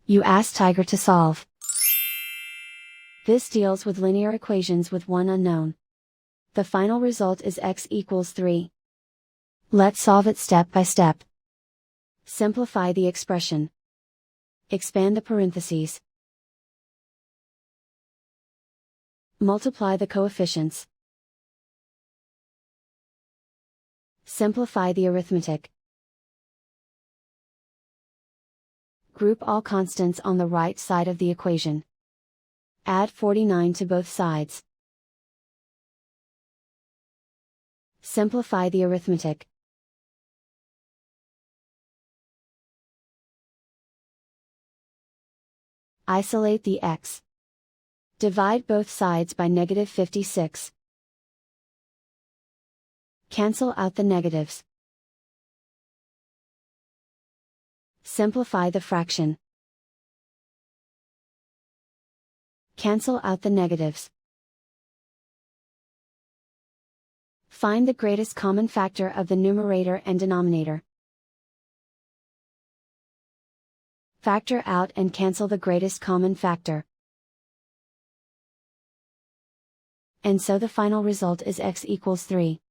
You ask Tiger to solve. This deals with linear equations with one unknown. The final result is x equals 3. Let's solve it step by step. Simplify the expression. Expand the parentheses. Multiply the coefficients. Simplify the arithmetic. Group all constants on the right side of the equation. Add 49 to both sides. Simplify the arithmetic. Isolate the x. Divide both sides by -56. Cancel out the negatives. Simplify the fraction. Cancel out the negatives. Find the greatest common factor of the numerator and denominator. Factor out and cancel the greatest common factor. And so the final result is x equals 3.